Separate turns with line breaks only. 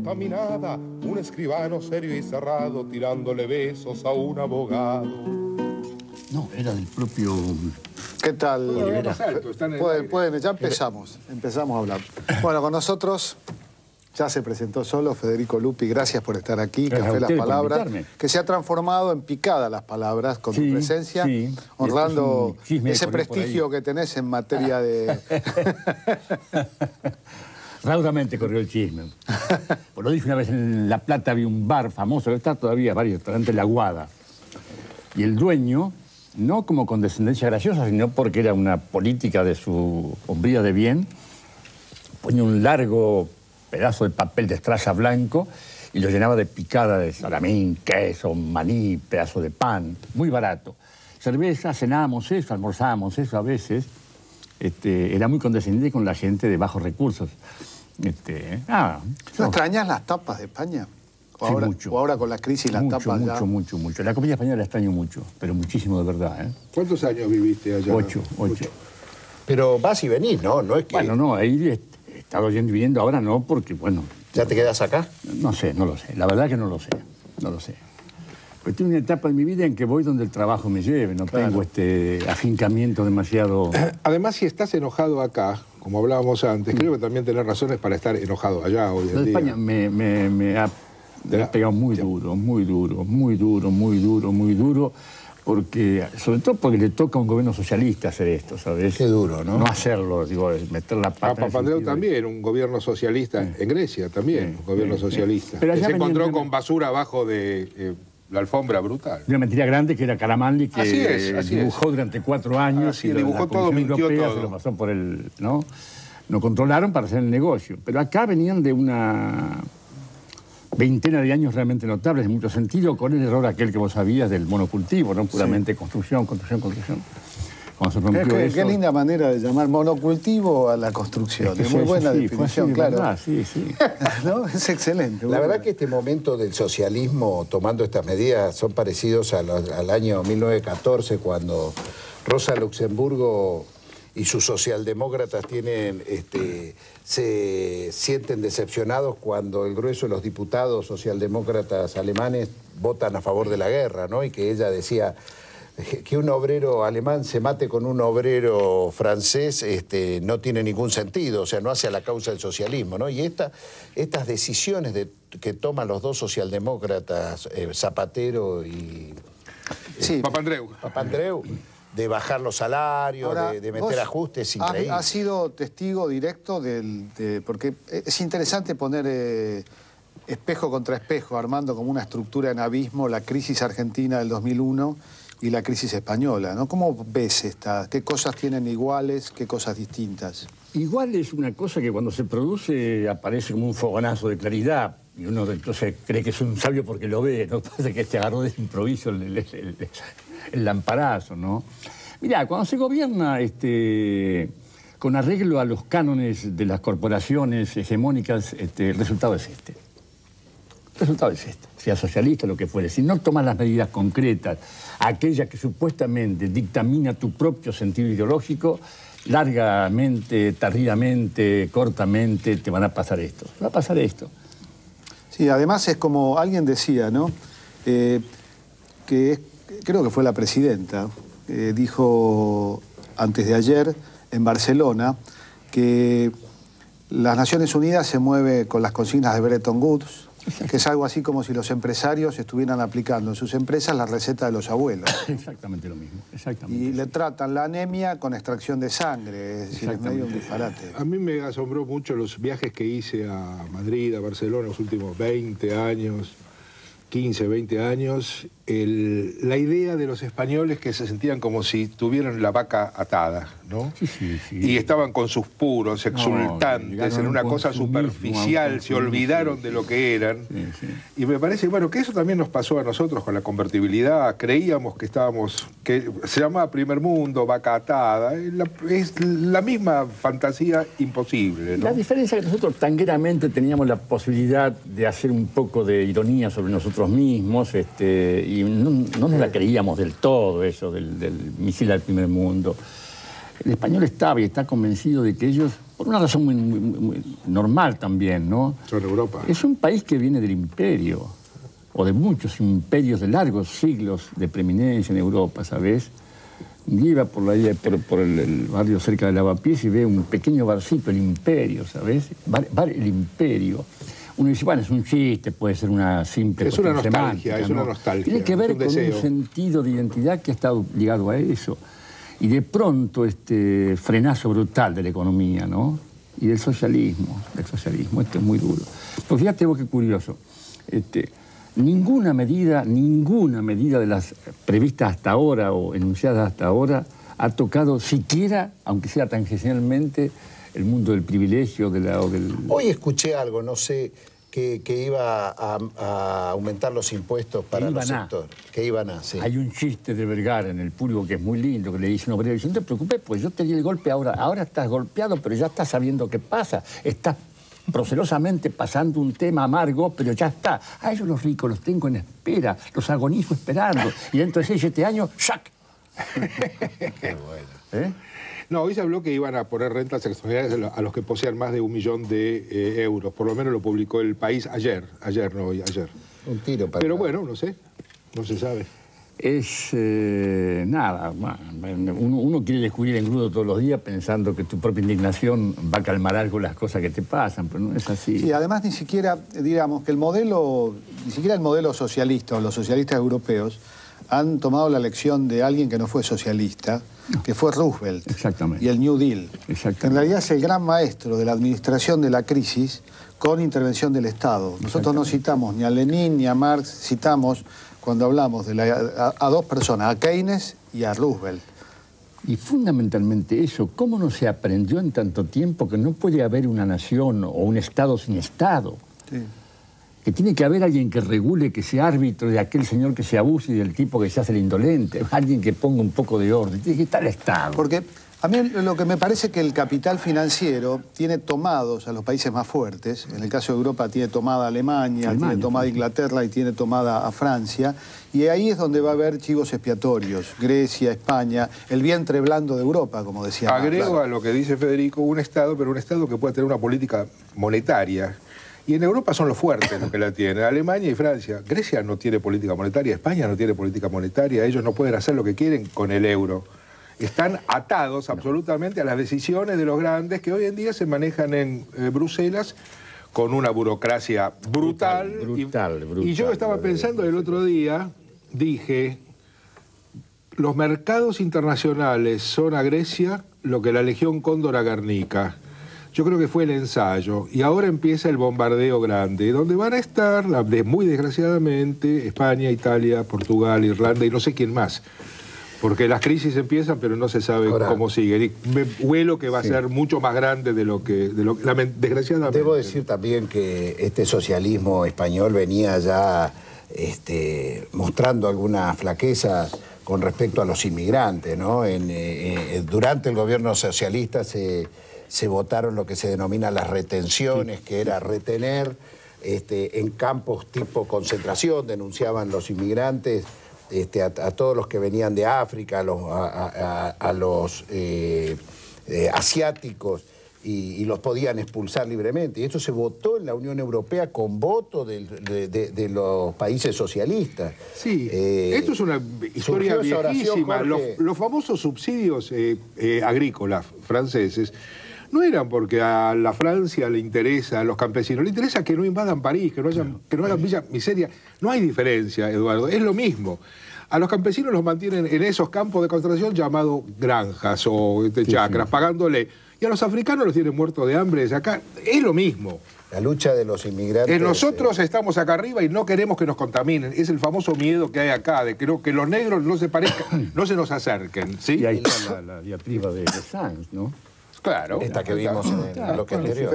caminada, un escribano serio y cerrado tirándole besos a un abogado.
No, era del propio...
¿Qué tal?
Pueden,
ya empezamos a hablar. Bueno, con nosotros ya se presentó solo Federico Lupi, gracias por estar aquí, Café Las Palabras, que se ha transformado en Picada Las Palabras con tu presencia, honrando ese prestigio que tenés en materia de...
Raudamente corrió el chisme. Por lo dije una vez en La Plata, había un bar famoso, que está todavía varios restaurantes, La Aguada. Y el dueño, no como con descendencia graciosa, sino porque era una política de su hombría de bien, ponía un largo pedazo de papel de estraza blanco y lo llenaba de picada de salamín, queso, maní, pedazo de pan, muy barato. Cerveza, cenábamos eso, almorzábamos eso a veces. Era muy condescendiente con la gente de bajos recursos.
¿No extrañas las tapas de España?
Sí, mucho.
O ahora con la crisis las tapas ya...
Mucho. La comida española la extraño mucho, pero muchísimo de verdad, ¿eh?
¿Cuántos años viviste allá?
8.
Pero vas y venís, ¿no? No es que...
Bueno, no, ahí he estado yendo y viniendo, ahora no, porque, bueno...
¿Ya te quedas acá?
No sé, no lo sé. La verdad que no lo sé. Pues tengo una etapa en mi vida en que voy donde el trabajo me lleve, no tengo afincamiento demasiado...
Además, si estás enojado acá, como hablábamos antes, creo que también tenés razones para estar enojado allá hoy en día.
España me ha pegado muy duro, porque, sobre todo porque le toca a un gobierno socialista hacer esto, ¿sabes?
Qué duro, ¿no?
No hacerlo, digo, meter la pata...
Papandreou también, un gobierno socialista, en Grecia también, un gobierno socialista.
Pero
que
allá
se encontró con basura abajo de la alfombra brutal.
Una mentira grande que era Caramaldi, que dibujó durante 4 años.
Y dibujó todo, mintió todo.
Se lo pasó por el... ¿no? Lo controlaron para hacer el negocio. Pero acá venían de una veintena de años realmente notables en mucho sentido, con el error aquel que vos sabías del monocultivo, ¿no? Puramente construcción. Cuando se rompió eso...
Qué linda manera de llamar monocultivo a la construcción. Es muy buena definición, claro.
Verdad, sí.
¿No? Es excelente.
La verdad que este momento del socialismo tomando estas medidas son parecidos al año 1914, cuando Rosa Luxemburgo y sus socialdemócratas se sienten decepcionados cuando el grueso de los diputados socialdemócratas alemanes votan a favor de la guerra, ¿no? Y que ella decía que un obrero alemán se mate con un obrero francés no tiene ningún sentido, o sea, no hace a la causa del socialismo, ¿no? Y estas decisiones que toman los dos socialdemócratas, Zapatero y Papandreou, de bajar los salarios, ahora, de meter ajustes, increíble.
Has sido testigo directo porque es interesante poner espejo contra espejo, armando como una estructura en abismo la crisis argentina del 2001 y la crisis española, ¿no? ¿Cómo ves esta? ¿Qué cosas tienen iguales, qué cosas distintas?
Igual es una cosa que cuando se produce aparece como un fogonazo de claridad y uno entonces cree que es un sabio porque lo ve, ¿no? Parece que se agarró de improviso el lamparazo, ¿no? Mirá, cuando se gobierna con arreglo a los cánones de las corporaciones hegemónicas, el resultado es este. El resultado es este, sea socialista o lo que fuere. Si no tomas las medidas concretas, aquellas que supuestamente dictamina tu propio sentido ideológico, largamente, tardíamente, cortamente, te van a pasar esto. Va a pasar esto.
Sí, además es como alguien decía, ¿no? Creo que fue la presidenta, dijo antes de ayer en Barcelona que las Naciones Unidas se mueve con las consignas de Bretton Woods, que es algo así como si los empresarios estuvieran aplicando en sus empresas la receta de los abuelos.
Exactamente lo mismo, exactamente.
Y le tratan la anemia con extracción de sangre, es decir, es medio un disparate.
A mí me asombró mucho los viajes que hice a Madrid, a Barcelona, los últimos 20 años, 15, 20 años, la idea de los españoles que se sentían como si tuvieran la vaca atada, ¿no?
Sí.
Y estaban con sus puros, exultantes, en una cosa superficial, se olvidaron de lo que eran.
Sí.
Y me parece, bueno, que eso también nos pasó a nosotros con la convertibilidad. Creíamos que se llamaba primer mundo, vaca atada. Es la misma fantasía imposible, ¿no?
La diferencia es que nosotros tangueramente teníamos la posibilidad de hacer un poco de ironía sobre nosotros mismos, y no nos la creíamos del todo, eso del misil al primer mundo. El español estaba y está convencido de que ellos por una razón muy normal también, ¿no?
Son Europa.
Es un país que viene del imperio, o de muchos imperios de largos siglos de preeminencia en Europa, ¿sabes? Iba por el barrio cerca de Lavapiés y ve un pequeño barcito, el Imperio, ¿sabes? El Imperio. Uno dice, bueno, es un chiste, puede ser una simple...
Es una nostalgia,
semántica,
es una nostalgia.
Tiene que ver
un
con un sentido de identidad que ha estado ligado a eso. Y de pronto este frenazo brutal de la economía, ¿no? Y del socialismo. Esto es muy duro. Pues fíjate vos qué curioso. Ninguna medida de las previstas hasta ahora o enunciadas hasta ahora ha tocado siquiera, aunque sea tangencialmente, el mundo del privilegio,
Hoy escuché algo, no sé, que iba a aumentar los impuestos para los sectores. Que iban a, sí.
Hay un chiste de Vergara en El Público que es muy lindo, que le dice a un obrero, dice, no te preocupes, pues yo te di el golpe ahora estás golpeado, pero ya estás sabiendo qué pasa, estás procelosamente pasando un tema amargo, pero ya está. A ellos los ricos los tengo en espera, los agonizo esperando, y dentro de 6 o 7 años, ¡shac!
Qué bueno.
No, hoy se habló que iban a poner rentas extraordinarias a los que posean más de 1 millón de euros. Por lo menos lo publicó El País ayer.
Un tiro para...
Pero bueno, no sé, no se sabe.
Es nada, uno quiere descubrir engrudo todos los días pensando que tu propia indignación va a calmar algo las cosas que te pasan, pero no es así.
Sí, además ni siquiera, digamos, que ni siquiera el modelo socialista o los socialistas europeos han tomado la lección de alguien que no fue socialista, que fue Roosevelt.
Exactamente.
Y el New Deal.
Exactamente.
Que en realidad es el gran maestro de la administración de la crisis con intervención del Estado. Nosotros no citamos ni a Lenin ni a Marx, citamos, cuando hablamos a 2 personas, a Keynes y a Roosevelt.
Y fundamentalmente eso, ¿cómo no se aprendió en tanto tiempo que no puede haber una nación o un Estado sin Estado?
Sí.
Que tiene que haber alguien que regule, que sea árbitro de aquel señor que se abuse y del tipo que se hace el indolente, alguien que ponga un poco de orden. Tiene que estar el Estado.
Porque a mí lo que me parece que el capital financiero tiene tomados a los países más fuertes. En el caso de Europa tiene tomada Alemania, tiene tomada Inglaterra y tiene tomada a Francia. Y ahí es donde va a haber chivos expiatorios. Grecia, España, el vientre blando de Europa, como decía Marx.
Agrego a lo que dice Federico, un Estado, pero un Estado que puede tener una política monetaria. Y en Europa son los fuertes los que la tienen, Alemania y Francia. Grecia no tiene política monetaria, España no tiene política monetaria, ellos no pueden hacer lo que quieren con el euro. Están atados absolutamente a las decisiones de los grandes que hoy en día se manejan en Bruselas con una burocracia brutal. Y yo estaba pensando el otro día, dije, los mercados internacionales son a Grecia lo que la Legión Cóndor a Guernica. Yo creo que fue el ensayo, y ahora empieza el bombardeo grande, donde van a estar, muy desgraciadamente, España, Italia, Portugal, Irlanda y no sé quién más. Porque las crisis empiezan, pero no se sabe cómo siguen. Y me huelo que va a ser mucho más grande de lo que desgraciadamente.
Debo decir también que este socialismo español venía ya mostrando alguna flaqueza con respecto a los inmigrantes, ¿no? Durante el gobierno socialista se votaron lo que se denomina las retenciones, que era retener en campos tipo concentración, denunciaban los inmigrantes, a todos los que venían de África, a los asiáticos, y los podían expulsar libremente. Y esto se votó en la Unión Europea con voto de los países socialistas.
Sí, esto es una historia viejísima. Los famosos subsidios agrícolas franceses no eran porque a la Francia le interesa, a los campesinos, le interesa que no invadan París, que no hagan Villa Miseria. No hay diferencia, Eduardo, es lo mismo. A los campesinos los mantienen en esos campos de concentración llamados granjas o chacras, pagándole. Y a los africanos los tienen muertos de hambre desde acá. Es lo mismo.
La lucha de los inmigrantes...
Nosotros estamos acá arriba y no queremos que nos contaminen. Es el famoso miedo que hay acá, de que los negros no se parezcan, no se nos acerquen. ¿Sí?
Y ahí está la diatriba de Sanz, ¿no?
Claro.
Esta que vimos en el bloque anterior.